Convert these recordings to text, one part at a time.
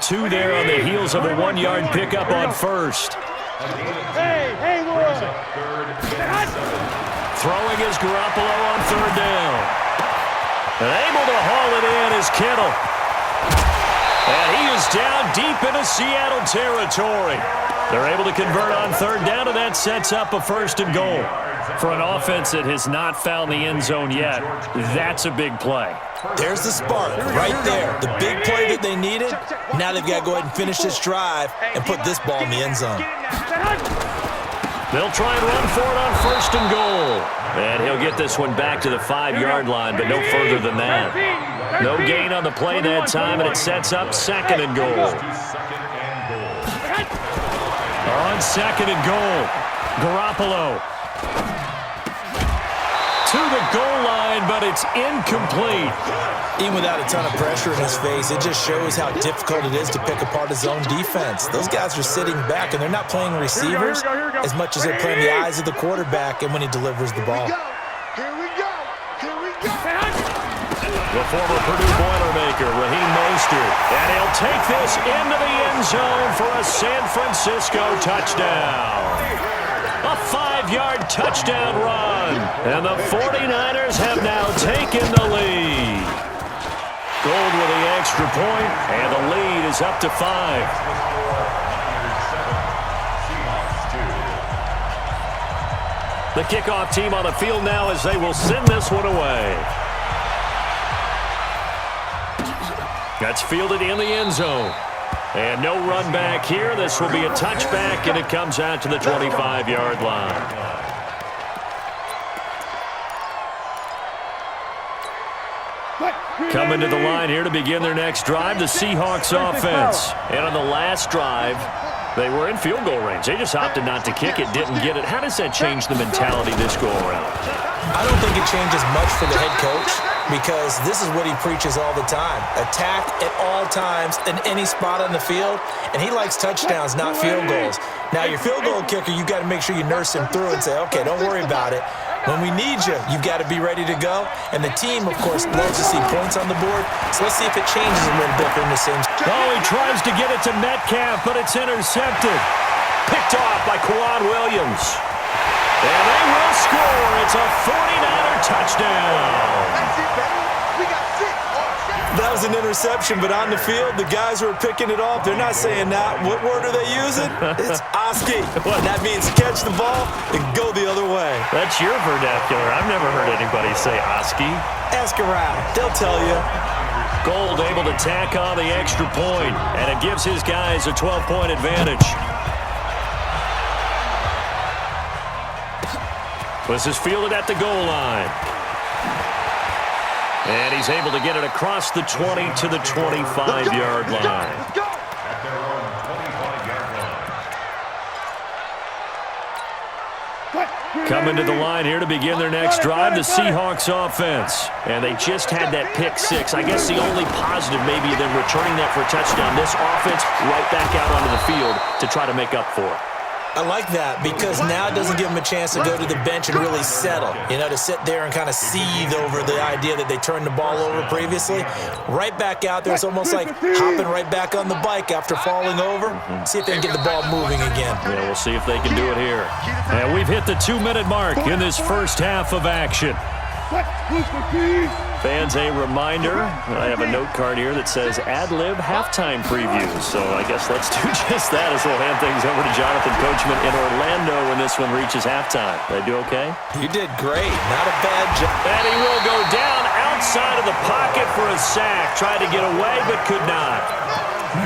of two there on the heels of a 1-yard pickup on first. Throwing is Garoppolo on third down. And able to haul it in is Kittle. And he is down deep into Seattle territory. They're able to convert on third down, and that sets up a first and goal. For an offense that has not found the end zone yet, that's a big play. There's the spark right there. The big play that they needed. Now they've got to go ahead and finish this drive and put this ball in the end zone. They'll try and run for it on first and goal. And he'll get this one back to the 5-yard line, but no further than that. No gain on the play that time, and it sets up second and goal. On second and goal, Garoppolo to the goal line, but it's incomplete. Even without a ton of pressure in his face, it just shows how difficult it is to pick apart his own defense. Those guys are sitting back, and they're not playing receivers as much as they're playing the eyes of the quarterback and when he delivers the ball. The former Purdue Boilermaker, Raheem Mostert, and he'll take this into the end zone for a San Francisco touchdown. A 5-yard touchdown run, and the 49ers have now taken the lead. Gold with the extra point, and the lead is up to 5. The kickoff team on the field now as they will send this one away. That's fielded in the end zone. And no run back here. This will be a touchback, and it comes out to the 25-yard line. Coming to the line here to begin their next drive, the Seahawks offense. And on the last drive, they were in field goal range. They just opted not to kick it, didn't get it. How does that change the mentality this go-around? I don't think it changes much for the head coach, because this is what he preaches all the time. Attack at all times in any spot on the field, and he likes touchdowns, not field goals. Now, your field goal kicker, you've got to make sure you nurse him through and say, okay, don't worry about it. When we need you, you've got to be ready to go. And the team, of course, loves to see points on the board, so let's see if it changes a little bit in the same. Oh, he tries to get it to Metcalf, but it's intercepted. Picked off by Quan Williams. And they will score. It's a 49er touchdown. That was an interception, but on the field, the guys who are picking it off, they're not saying that. What word are they using? It's Oski. That means catch the ball and go the other way. That's your vernacular. I've never heard anybody say Oski. Ask around. They'll tell you. Gold able to tack on the extra point, and it gives his guys a 12-point advantage. This is fielded at the goal line. And he's able to get it across the 20 to the 25-yard line. Coming to the line here to begin their next drive, the Seahawks offense. And they just had that pick six. I guess the only positive maybe them returning that for a touchdown. This offense right back out onto the field to try to make up for it. I like that, because now it doesn't give them a chance to go to the bench and really settle, to sit there and kind of seethe over the idea that they turned the ball over previously. Right back out there, it's almost like hopping right back on the bike after falling over. See if they can get the ball moving again. Yeah, we'll see if they can do it here. And we've hit the 2-minute mark in this first half of action. Fans, a reminder, I have a note card here that says ad-lib halftime previews. So I guess let's do just that as we'll hand things over to Jonathan Coachman in Orlando when this one reaches halftime. Did I do okay? You did great. Not a bad job. And he will go down outside of the pocket for a sack. Tried to get away, but could not.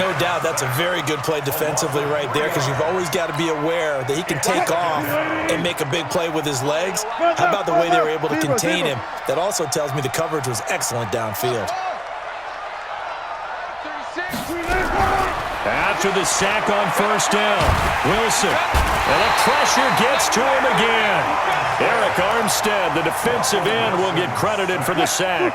No doubt that's a very good play defensively right there, because you've always got to be aware that he can take off and make a big play with his legs. How about the way they were able to contain him? That also tells me the coverage was excellent downfield. After the sack on first down, Wilson. And the pressure gets to him again. Eric Armstead, the defensive end, will get credited for the sack.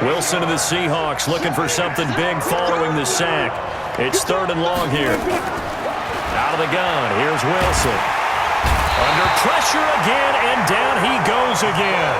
Wilson and the Seahawks looking for something big following the sack. It's third and long here. Out of the gun, here's Wilson. Under pressure again, and down he goes again.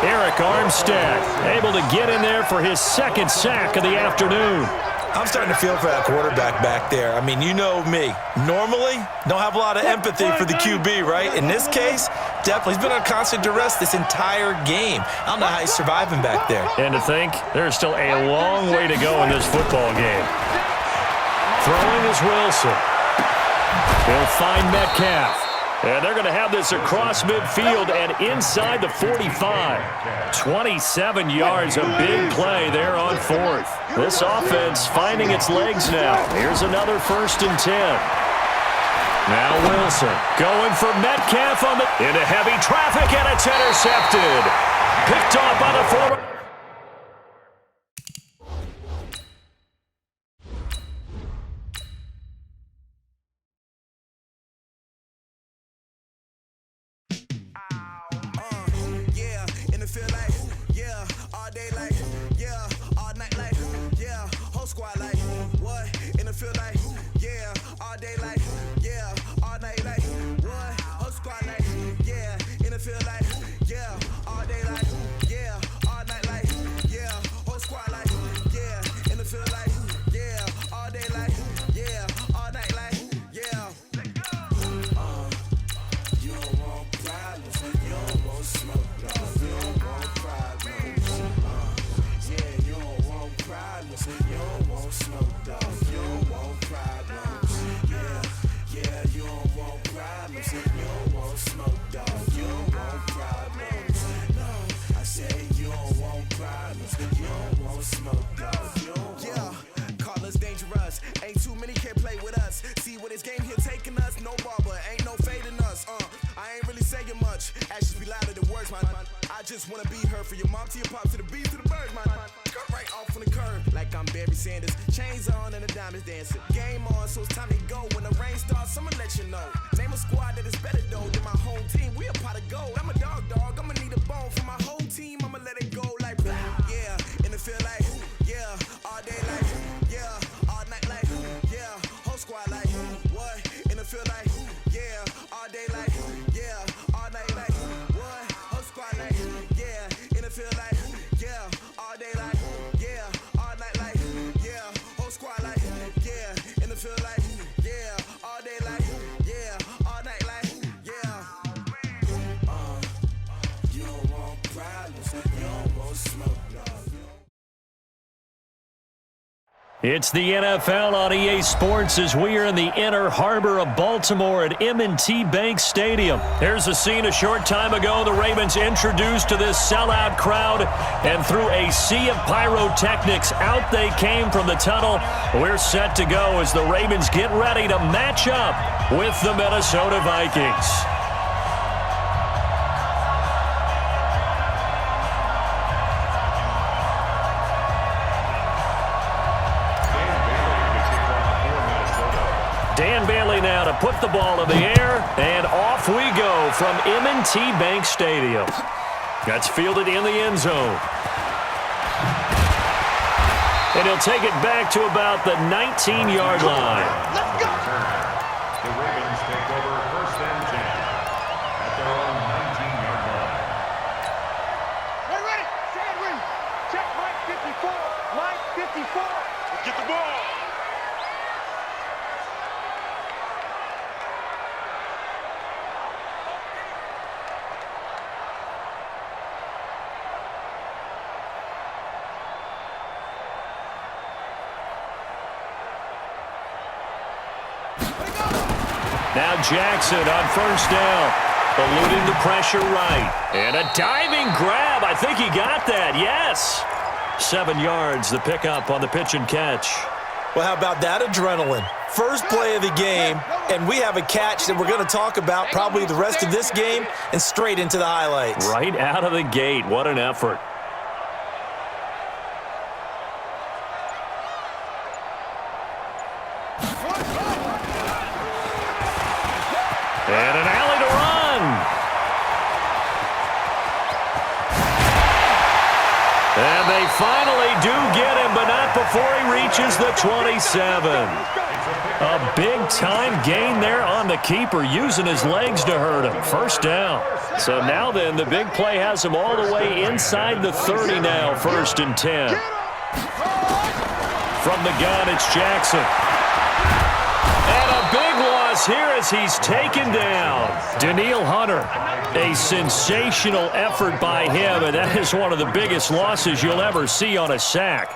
Eric Armstead able to get in there for his second sack of the afternoon. I'm starting to feel for that quarterback back there. I mean, you know me. Normally, don't have a lot of empathy for the QB, right? In this case, definitely. He's been on constant duress this entire game. I don't know how he's surviving back there. And to think, there's still a long way to go in this football game. Throwing is Wilson. He'll find Metcalf. And they're going to have this across midfield and inside the 45. 27 yards, a big play there on fourth. This offense finding its legs now. Here's another 1st and 10. Now Wilson going for Metcalf into heavy traffic, and it's intercepted. Picked off by the former. It's the NFL on EA Sports as we are in the inner harbor of Baltimore at M&T Bank Stadium. There's a scene a short time ago. The Ravens introduced to this sellout crowd, and through a sea of pyrotechnics, out they came from the tunnel. We're set to go as the Ravens get ready to match up with the Minnesota Vikings. Dan Bailey now to put the ball in the air, and off we go from M&T Bank Stadium. That's fielded in the end zone. And he'll take it back to about the 19-yard line. Let's go! The Ravens take over 1st and 10 at their own 19-yard line. Ready? Stand ready. Check line 54. Line 54. Let's get the ball. Now Jackson on 1st down, eluding the pressure right. And a diving grab. I think he got that, yes. 7 yards, the pickup on the pitch and catch. Well, how about that adrenaline? First play of the game, and we have a catch that we're going to talk about probably the rest of this game and straight into the highlights. Right out of the gate, what an effort. And an alley to run. And they finally do get him, but not before he reaches the 27. A big-time gain there on the keeper, using his legs to hurt him. 1st down. So now then, the big play has him all the way inside the 30 now, 1st and 10. From the gun, it's Jackson. And a big loss here as he's taken down. Danielle Hunter, a sensational effort by him, and that is one of the biggest losses you'll ever see on a sack.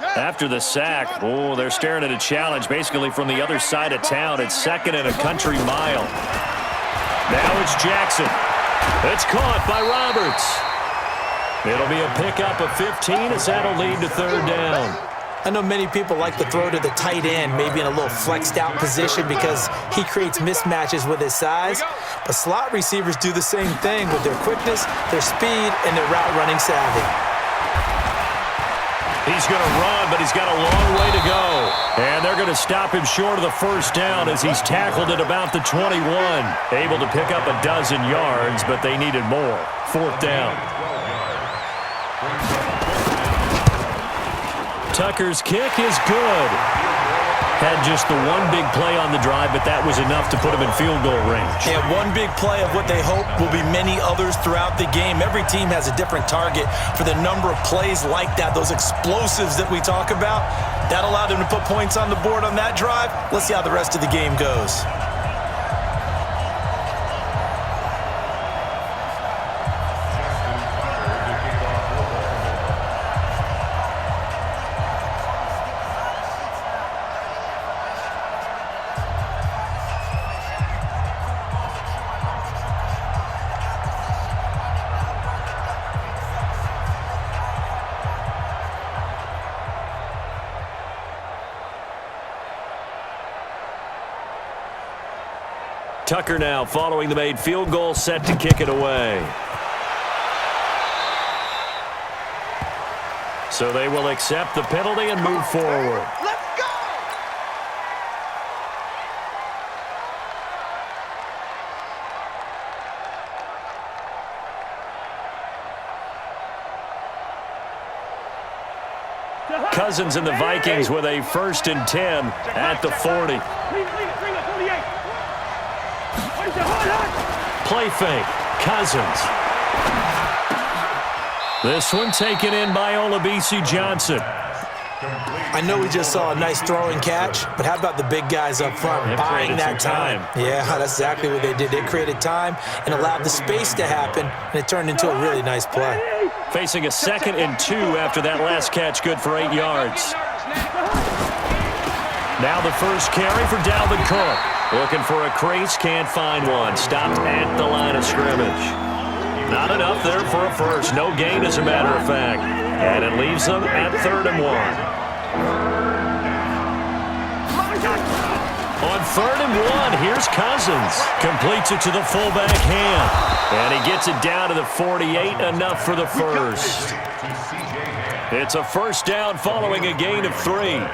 After the sack, they're staring at a challenge basically from the other side of town. It's 2nd and a country mile. Now it's Jackson. It's caught by Roberts. It'll be a pickup of 15 as that'll lead to 3rd down. I know many people like to throw to the tight end, maybe in a little flexed out position because he creates mismatches with his size. But slot receivers do the same thing with their quickness, their speed, and their route running savvy. He's going to run, but he's got a long way to go. And they're going to stop him short of the 1st down as he's tackled at about the 21. Able to pick up a dozen yards, but they needed more. 4th down. Tucker's kick is good. Had just the one big play on the drive, but that was enough to put him in field goal range. Yeah, one big play of what they hope will be many others throughout the game. Every team has a different target for the number of plays like that, those explosives that we talk about. That allowed them to put points on the board on that drive. Let's see how the rest of the game goes. Tucker now following the made field goal, set to kick it away. So they will accept the penalty and move forward. Let's go! Cousins and the Vikings with a 1st and 10 at the 40. Play fake. Cousins. This one taken in by Olabisi Johnson. I know we just saw a nice throwing catch, but how about the big guys up front buying that time? Yeah, that's exactly what they did. They created time and allowed the space to happen, and it turned into a really nice play. Facing a 2nd and 2 after that last catch, good for 8 yards. Now the first carry for Dalvin Cook. Looking for a crease, can't find one. Stopped at the line of scrimmage. Not enough there for a first. No gain, as a matter of fact. And it leaves them at 3rd and 1. On 3rd and 1, here's Cousins. Completes it to the fullback hand. And he gets it down to the 48, enough for the first. It's a 1st down following a gain of 3.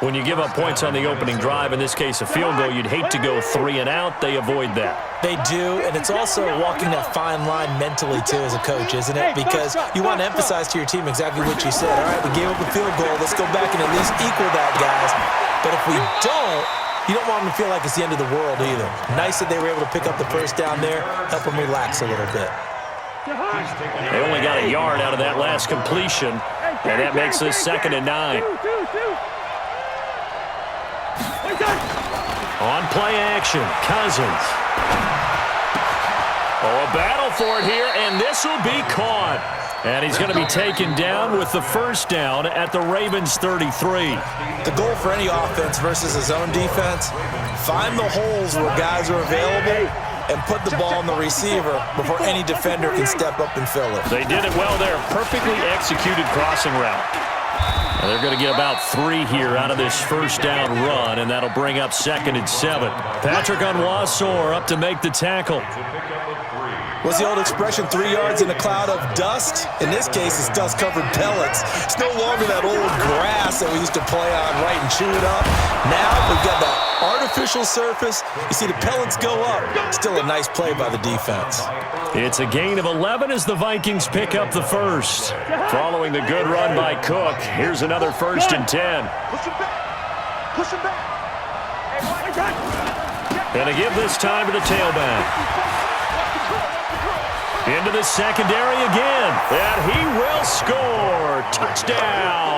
When you give up points on the opening drive, in this case a field goal, you'd hate to go 3 and out. They avoid that. They do, and it's also walking that fine line mentally, too, as a coach, isn't it? Because you want to emphasize to your team exactly what you said. All right, we gave up a field goal. Let's go back and at least equal that, guys. But if we don't, you don't want them to feel like it's the end of the world either. Nice that they were able to pick up the 1st down there, help them relax a little bit. They only got a yard out of that last completion, and that makes this 2nd and 9. On play action, Cousins. Oh, a battle for it here, and this will be caught. And he's going to be taken down with the 1st down at the Ravens' 33. The goal for any offense versus his own defense, find the holes where guys are available and put the ball on the receiver before any defender can step up and fill it. They did it well there. Perfectly executed crossing route. And they're going to get about 3 here out of this 1st down run, and that'll bring up 2nd and 7. Patrick Onwuasor up to make the tackle. What's the old expression, 3 yards in a cloud of dust? In this case, it's dust-covered pellets. It's no longer that old grass that we used to play on, right, and chew it up. Now we've got the artificial surface. You see the pellets go up. Still a nice play by the defense. It's a gain of 11 as the Vikings pick up the 1st. Following the good run by Cook, here's another 1st and 10. Push him back. Push him back. And to give this time to the tailback. Into the secondary again, and he will score. Touchdown.